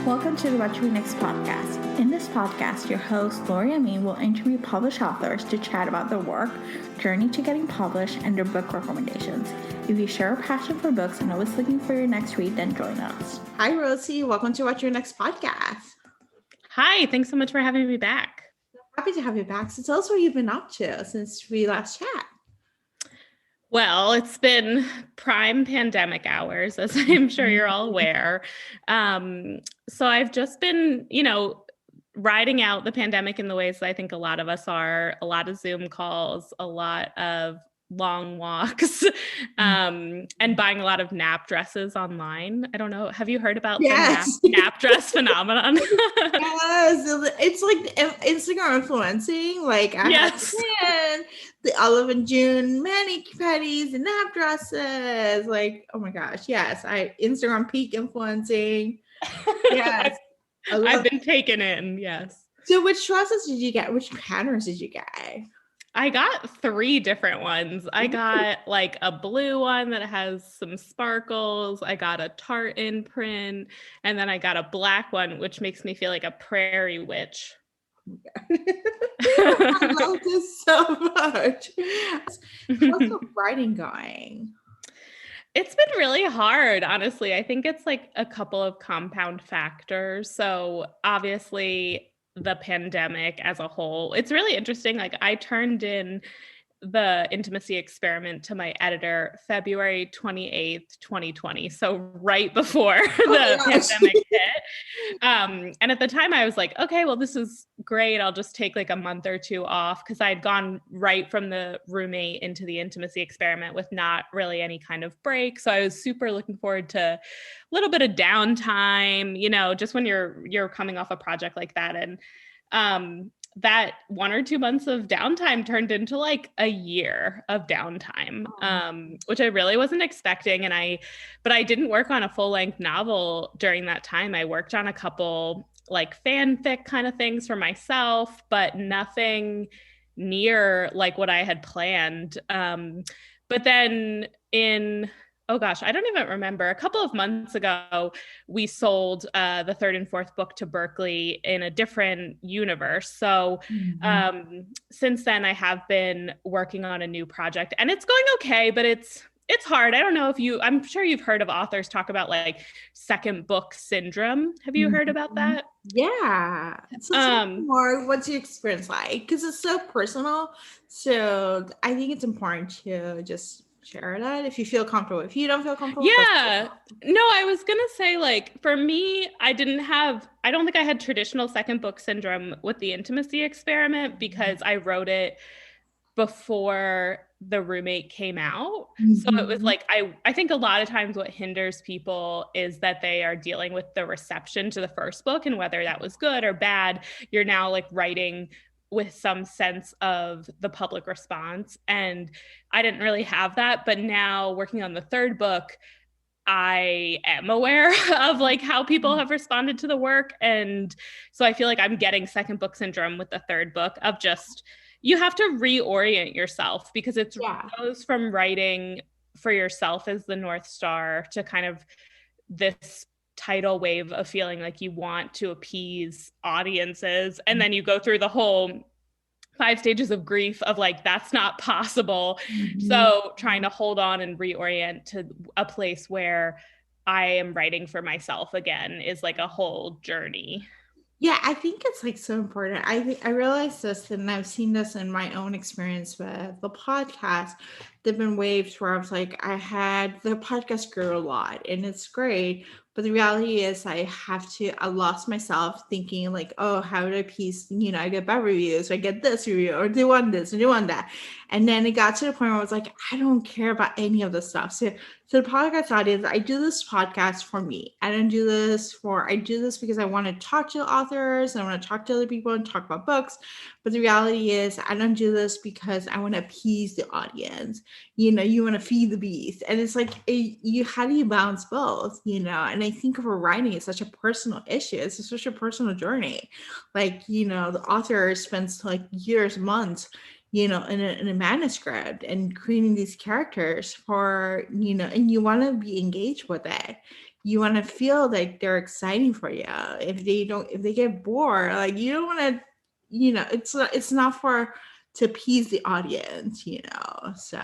Welcome to the What to Read Next podcast. In this podcast, your host, Lori Amin, will interview published authors to chat about their work, journey to getting published, and their book recommendations. If you share a passion for books and always looking for your next read, then join us. Hi, Rosie. Welcome to What Your Next podcast. Hi, thanks so much for having me back. Happy to have you back. So tell us what you've been up to since we last chat. Well, it's been prime pandemic hours, as I'm sure you're all aware. So I've just been, riding out the pandemic in the ways that I think a lot of us are, a lot of Zoom calls, a lot of long walks, and buying a lot of nap dresses online. I don't know. Have you heard about the nap dress phenomenon? Yes. It's like Instagram influencing. Like I had the Olive and June mani-pedis and nap dresses. Like, oh my gosh. Yes. Instagram peak influencing. Yes. I've been taken in. Yes. So which dresses did you get? Which patterns did you get? I got 3 different ones. I got like a blue one that has some sparkles. I got a tartan print, and then I got a black one, which makes me feel like a prairie witch. I love this so much. How's the writing going? It's been really hard, honestly. I think it's like a couple of compound factors. So obviously the pandemic as a whole, it's really interesting. Like I turned in the Intimacy Experiment to my editor February 28th, 2020. So right before the pandemic hit. And at the time I was like, okay, well, this is great. I'll just take like a month or 2 off, because I had gone right from the roommate into the Intimacy Experiment with not really any kind of break. So I was super looking forward to a little bit of downtime, just when you're coming off a project like that. And that 1 or 2 months of downtime turned into like a year of downtime, which I really wasn't expecting. But I didn't work on a full-length novel during that time. I worked on a couple like fanfic kind of things for myself, but nothing near like what I had planned. But then I don't even remember. A couple of months ago, we sold the 3rd and 4th book to Berkeley in a different universe. So since then, I have been working on a new project, and it's going okay, but it's hard. I don't know I'm sure you've heard of authors talk about like second book syndrome. Have you heard about that? Yeah. So tell me more, what's your experience like? Because it's so personal. So I think it's important to just share that if you feel comfortable. If you don't feel comfortable. Yeah. No, I was going to say, like, for me, I don't think I had traditional second book syndrome with the Intimacy Experiment, because I wrote it before the roommate came out. So it was like, I think a lot of times what hinders people is that they are dealing with the reception to the first book, and whether that was good or bad, you're now like writing with some sense of the public response. And I didn't really have that. But now working on the 3rd book, I am aware of like how people have responded to the work. And so I feel like I'm getting second book syndrome with the 3rd book of just, you have to reorient yourself, because it goes from writing for yourself as the North Star to kind of this tidal wave of feeling like you want to appease audiences, and then you go through the whole 5 stages of grief of like, that's not possible. So trying to hold on and reorient to a place where I am writing for myself again is like a whole journey. Yeah, I think it's like so important. I realized this, and I've seen this in my own experience with the podcast. There've been waves where I was like, the podcast grew a lot, and it's great. But the reality is I lost myself thinking like, oh, how do I piece, I get bad reviews, or I get this review, or do one this, or do one that. And then it got to the point where I was like, I don't care about any of this stuff. So the podcast audience, I do this podcast for me. I do this because I want to talk to authors, and I want to talk to other people and talk about books. But the reality is I don't do this because I want to appease the audience. You want to feed the beast. And it's like, how do you balance both, And I think for writing, it's such a personal issue. It's such a personal journey. Like, the author spends like years, months, in a manuscript and creating these characters for, and you want to be engaged with it. you want to feel like they're exciting for you. If they get bored, like you don't want to, it's not for to appease the audience, so.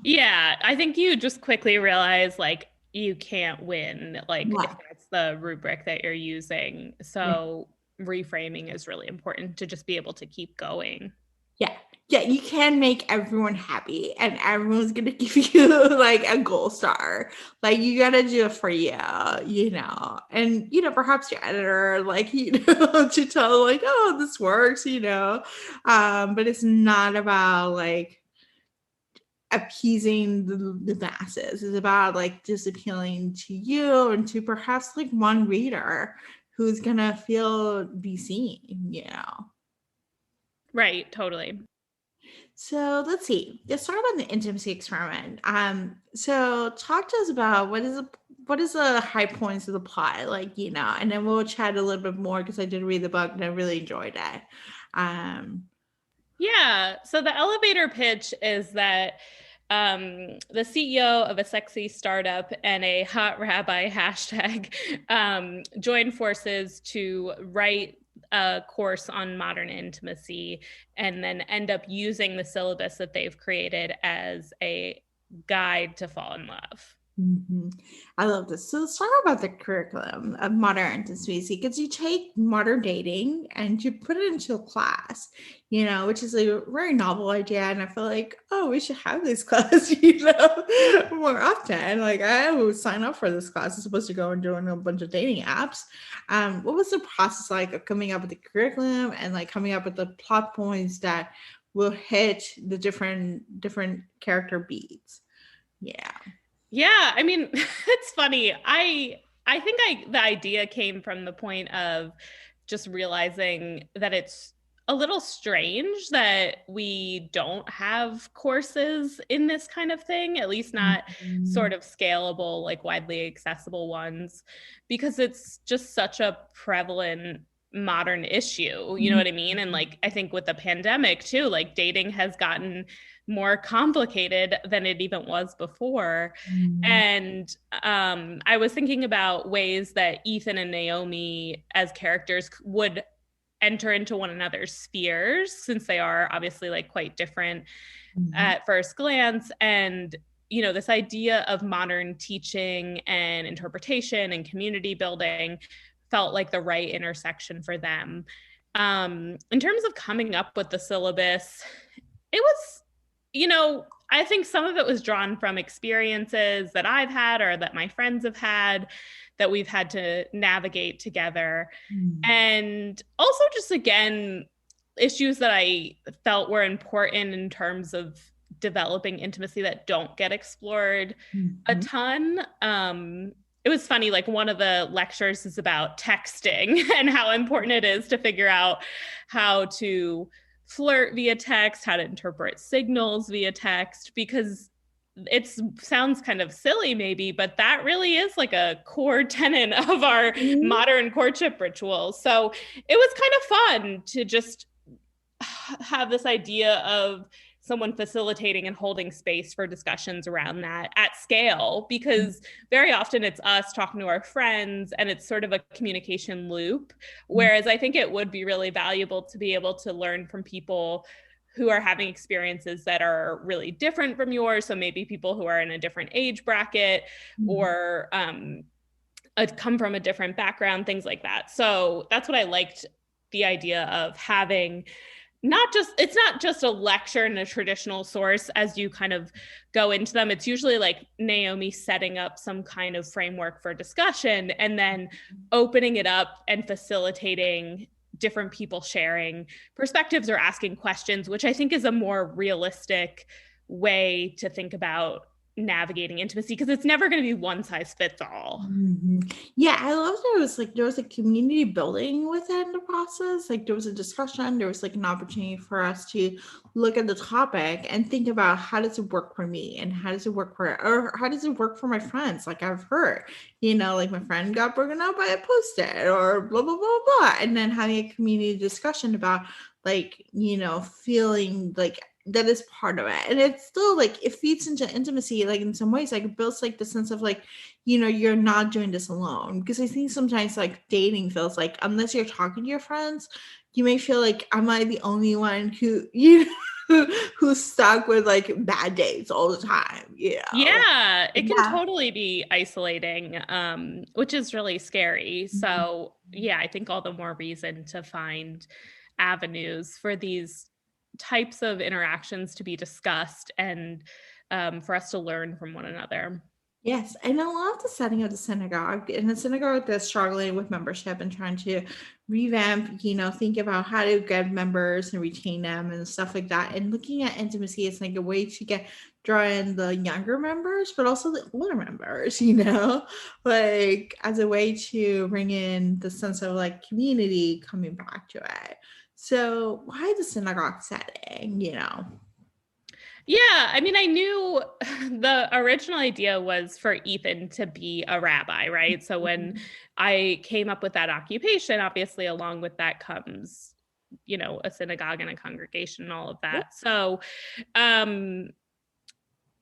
Yeah, I think you just quickly realize like you can't win, like if Yeah. that's the rubric that you're using. So reframing is really important to just be able to keep going. Yeah. Yeah, you can make everyone happy and everyone's gonna give you like a gold star. Like you gotta do it for you, and perhaps your editor, like, to tell like, oh, this works, but it's not about like appeasing the masses. It's about like just appealing to you and to perhaps like one reader who's gonna be seen. Right, totally. So let's see. Let's talk about the intimacy experiment. So talk to us about what is the high points of the plot, like, and then we'll chat a little bit more because I did read the book and I really enjoyed it. Yeah. So the elevator pitch is that the CEO of a sexy startup and a hot rabbi hashtag join forces to write a course on modern intimacy and then end up using the syllabus that they've created as a guide to fall in love. Mm-hmm. I love this. So let's talk about the curriculum of modern intimacy because you take modern dating and you put it into a class, which is a very novel idea. And I feel like, oh, we should have this class, more often. Like I would sign up for this class. It's supposed to go and doing a bunch of dating apps. What was the process like of coming up with the curriculum and like coming up with the plot points that will hit the different character beats? Yeah. Yeah, I mean, it's funny. I think the idea came from the point of just realizing that it's a little strange that we don't have courses in this kind of thing, at least not sort of scalable, like widely accessible ones, because it's just such a prevalent modern issue. You know what I mean? And like, I think with the pandemic too, like dating has gotten more complicated than it even was before. And I was thinking about ways that Ethan and Naomi as characters would enter into one another's spheres, since they are obviously like quite different at first glance. And this idea of modern teaching and interpretation and community building felt like the right intersection for them. In terms of coming up with the syllabus, it was, I think some of it was drawn from experiences that I've had or that my friends have had that we've had to navigate together. And also just, again, issues that I felt were important in terms of developing intimacy that don't get explored a ton. It was funny, like one of the lectures is about texting and how important it is to figure out how to flirt via text, how to interpret signals via text, because it sounds kind of silly maybe, but that really is like a core tenet of our modern courtship rituals. So it was kind of fun to just have this idea of someone facilitating and holding space for discussions around that at scale, because very often it's us talking to our friends and it's sort of a communication loop. Whereas I think it would be really valuable to be able to learn from people who are having experiences that are really different from yours. So maybe people who are in a different age bracket or come from a different background, things like that. So that's what I liked, the idea of having it's not just a lecture and a traditional source as you kind of go into them. It's usually like Naomi setting up some kind of framework for discussion and then opening it up and facilitating different people sharing perspectives or asking questions, which I think is a more realistic way to think about navigating intimacy, because it's never going to be one size fits all. Yeah, I love that there was a community building within the process. Like there was a discussion, there was like an opportunity for us to look at the topic and think about how does it work for me and how does it work or how does it work for my friends? Like I've heard, like my friend got broken up by a post-it or blah, blah, blah, blah. And then having a community discussion about like, feeling like that is part of it. And it's still like it feeds into intimacy, like in some ways, like it builds like the sense of like, you're not doing this alone. Because I think sometimes like dating feels like, unless you're talking to your friends, you may feel like, am I the only one who who's stuck with like bad dates all the time? Yeah, it can Yeah. totally be isolating, which is really scary. So, yeah, I think all the more reason to find avenues for these types of interactions to be discussed and for us to learn from one another. Yes, and I love the setting of the synagogue. In a synagogue that's struggling with membership and trying to revamp, think about how to get members and retain them and stuff like that. And looking at intimacy is like a way to draw in the younger members, but also the older members, like as a way to bring in the sense of like community coming back to it. So why the synagogue setting? Yeah, I mean, I knew the original idea was for Ethan to be a rabbi, right? So when I came up with that occupation, obviously along with that comes, a synagogue and a congregation and all of that. So the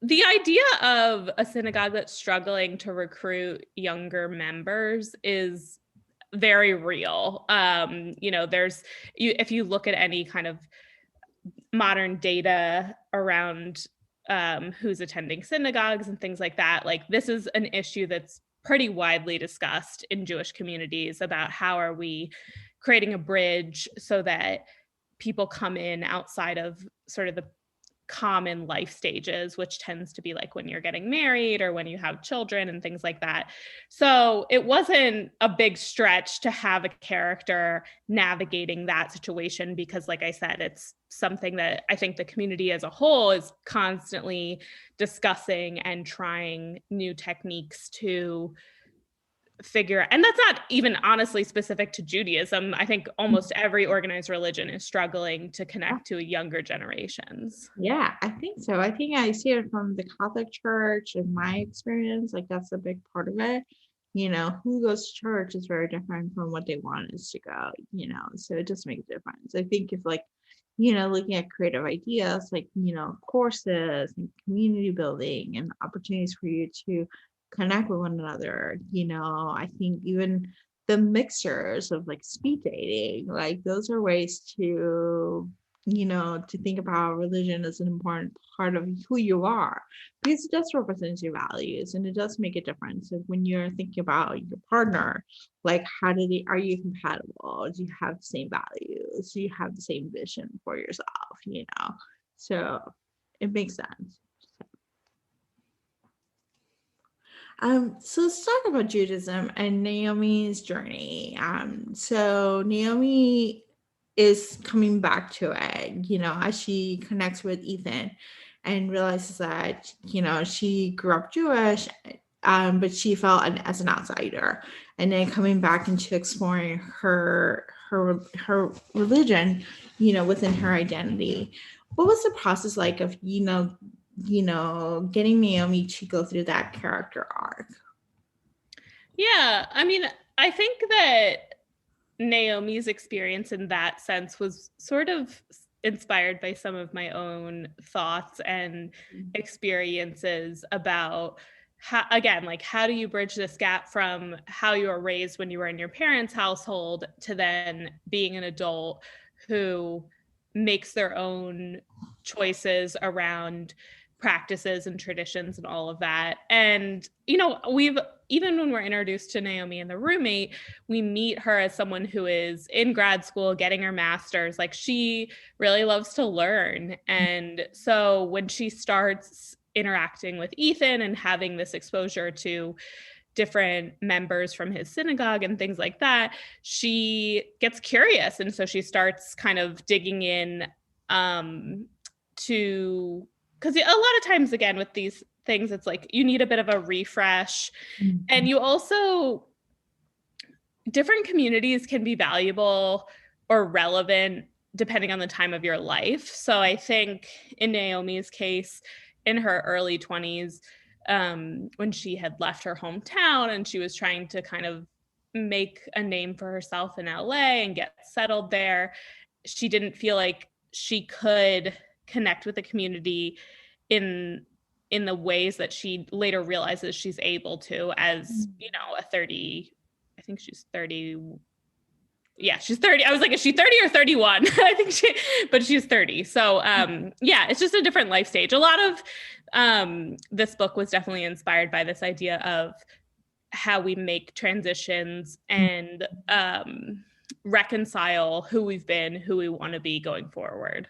idea of a synagogue that's struggling to recruit younger members is very real. If you look at any kind of modern data around who's attending synagogues and things like that, like this is an issue that's pretty widely discussed in Jewish communities about how are we creating a bridge so that people come in outside of sort of the common life stages, which tends to be like when you're getting married or when you have children and things like that. So it wasn't a big stretch to have a character navigating that situation because, like I said, it's something that I think the community as a whole is constantly discussing and trying new techniques to figure, and that's not even honestly specific to Judaism. I think almost every organized religion is struggling to connect to younger generations. Yeah, I think so. I think I see it from the Catholic Church in my experience. Like that's a big part of it. Who goes to church is very different from what they want us to go. So it just makes a difference. I think if like, looking at creative ideas like, courses and community building and opportunities for you to connect with one another, I think even the mixtures of like speed dating, like those are ways to think about religion as an important part of who you are because it does represent your values and it does make a difference. So when you're thinking about your partner, like are you compatible? Do you have the same values? Do you have the same vision for yourself? So it makes sense. So let's talk about Judaism and Naomi's journey. So Naomi is coming back to it, as she connects with Ethan and realizes that, she grew up Jewish, but she felt as an outsider. And then coming back into exploring her religion, within her identity. What was the process like of, getting Naomi to go through that character arc? Yeah, I mean, I think that Naomi's experience in that sense was sort of inspired by some of my own thoughts and experiences about how, again, like how do you bridge this gap from how you were raised when you were in your parents' household to then being an adult who makes their own choices around practices and traditions and all of that. And, we've, even when we're introduced to Naomi and the roommate, we meet her as someone who is in grad school getting her master's. Like she really loves to learn. And so when she starts interacting with Ethan and having this exposure to different members from his synagogue and things like that, she gets curious. And so she starts kind of digging in to, because a lot of times, again, with these things, it's like you need a bit of a refresh. Mm-hmm. And you also, different communities can be valuable or relevant depending on the time of your life. So I think in Naomi's case, in her early 20s, when she had left her hometown and she was trying to kind of make a name for herself in LA and get settled there, she didn't feel like she could connect with the community in in the ways that she later realizes she's able to as, you know, a 30, I think she's 30. Yeah, she's 30. I was like, is she 30 or 31? I think but she's 30. So yeah, it's just a different life stage. A lot of this book was definitely inspired by this idea of how we make transitions and reconcile who we've been, who we want to be going forward.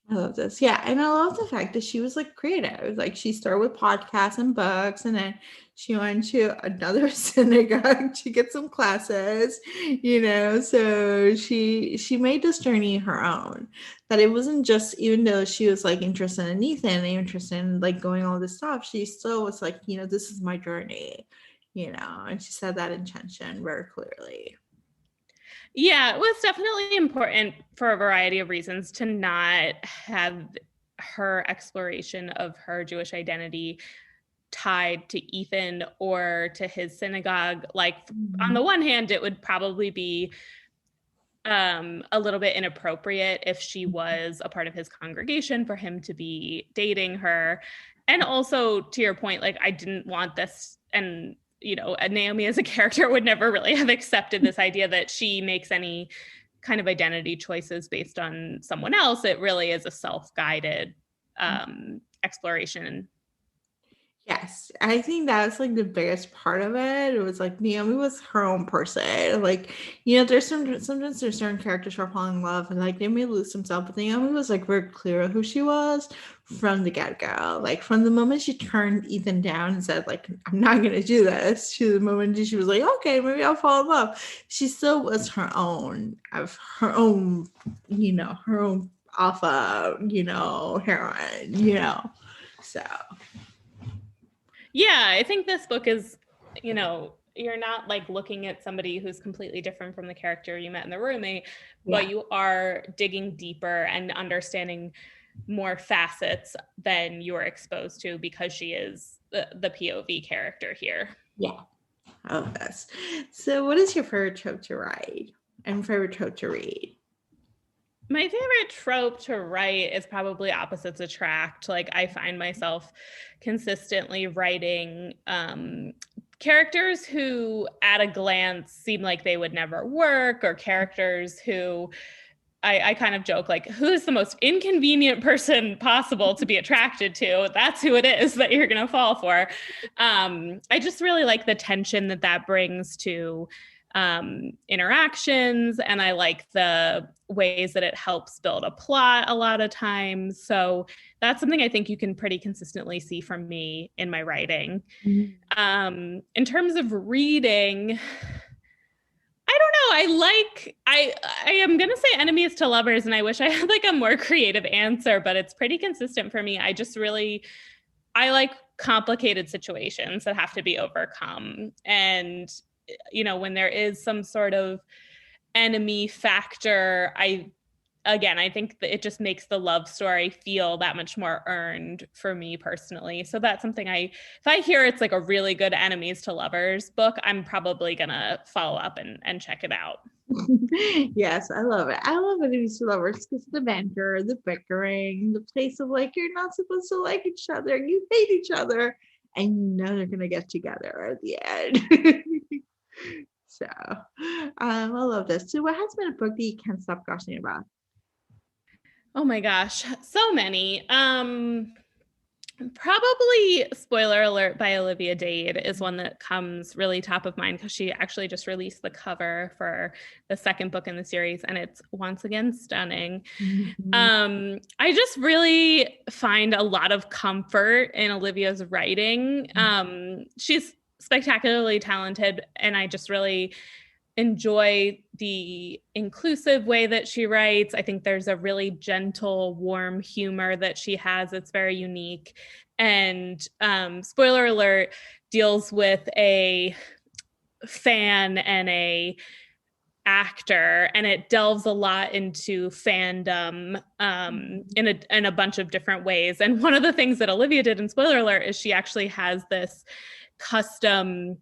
I love this. Yeah. And I love the fact that she was like creative. Like she started with podcasts and books, and then she went to another synagogue to get some classes, you know. So she made this journey her own. That it wasn't just, even though she was like interested in Ethan and interested in like going all this stuff, she still was like, you know, this is my journey, you know, and she said that intention very clearly. Yeah, it was definitely important for a variety of reasons to not have her exploration of her Jewish identity tied to Ethan or to his synagogue. Like, on the one hand, it would probably be a little bit inappropriate if she was a part of his congregation for him to be dating her. And also, to your point, like, I didn't want this, and you know, Naomi as a character would never really have accepted this idea that she makes any kind of identity choices based on someone else. It really is a self-guided exploration. Yes, I think that's like the biggest part of it. It was like Naomi was her own person. Like, you know, there's sometimes there's certain characters who are falling in love and like they may lose themselves, but Naomi was like very clear of who she was from the get-go. Like from the moment she turned Ethan down and said, like, I'm not gonna do this, to the moment she was like, okay, maybe I'll fall in love. She still was her own, you know, her own alpha, you know, heroine, you know. So yeah, I think this book is, you know, you're not like looking at somebody who's completely different from the character you met in the roommate, but you are digging deeper and understanding more facets than you were exposed to because she is the POV character here. Yeah. I love this. So what is your favorite trope to write and favorite trope to read? My favorite trope to write is probably opposites attract. Like I find myself consistently writing characters who at a glance seem like they would never work, or characters who I kind of joke, like, who's the most inconvenient person possible to be attracted to? That's who it is that you're going to fall for. I just really like the tension that brings to interactions, and I like the ways that it helps build a plot a lot of times. So that's something I think you can pretty consistently see from me in my writing. In terms of reading, I don't know. I am going to say enemies to lovers, and I wish I had like a more creative answer, but it's pretty consistent for me. I like complicated situations that have to be overcome. And, you know, when there is some sort of enemy factor, I think that it just makes the love story feel that much more earned for me personally. So that's something if I hear it's like a really good enemies to lovers book, I'm probably going to follow up and check it out. Yes, I love it. I love enemies to lovers because the banter, the bickering, the place of like, you're not supposed to like each other, you hate each other, and you know they're going to get together at the end. So I love this. So what has been a book that you can't stop gushing about? Oh my gosh, so many. Probably Spoiler Alert by Olivia Dade is one that comes really top of mind because she actually just released the cover for the second book in the series, and it's once again stunning. I just really find a lot of comfort in Olivia's writing. She's spectacularly talented, and I just really enjoy the inclusive way that she writes. I think there's a really gentle, warm humor that she has that's very unique. And Spoiler Alert deals with a fan and a actor, and it delves a lot into fandom in a bunch of different ways. And one of the things that Olivia did in Spoiler Alert is she actually has this custom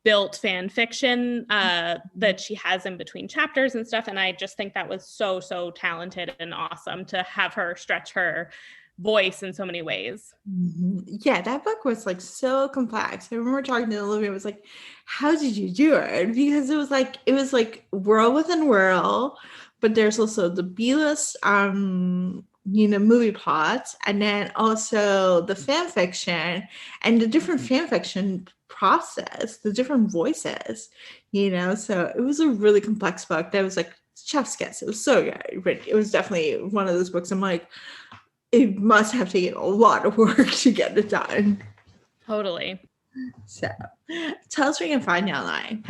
built fan fiction that she has in between chapters and stuff. And I just think that was so talented and awesome to have her stretch her voice in so many ways. Yeah, that book was like so complex. I remember talking to Olivia, was like, how did you do it? Because it was like world within world, but there's also the B-list movie plots, and then also the fan fiction and the different fan fiction process, the different voices, so it was a really complex book that was like chef's kiss. It was so good, but it was definitely one of those books I'm like, it must have taken a lot of work to get it done. Totally. So tell us where you can find you online.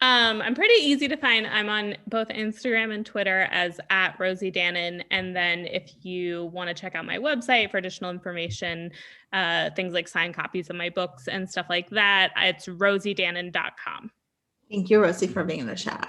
I'm pretty easy to find. I'm on both Instagram and Twitter as @Rosie Danan. And then if you want to check out my website for additional information, things like signed copies of my books and stuff like that, it's rosiedanan.com. Thank you, Rosie, for being on the show.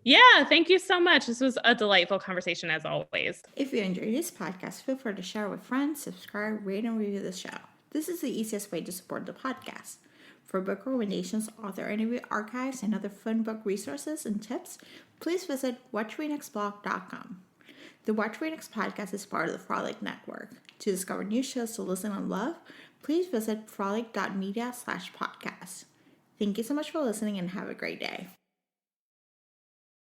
Yeah, thank you so much. This was a delightful conversation as always. If you enjoyed this podcast, feel free to share with friends, subscribe, rate, and review the show. This is the easiest way to support the podcast. For book recommendations, author interview archives, and other fun book resources and tips, please visit WatchReNextBlog.com. The Watch Read Next podcast is part of the Frolic Network. To discover new shows to listen and love, please visit frolic.media/podcast. Thank you so much for listening and have a great day.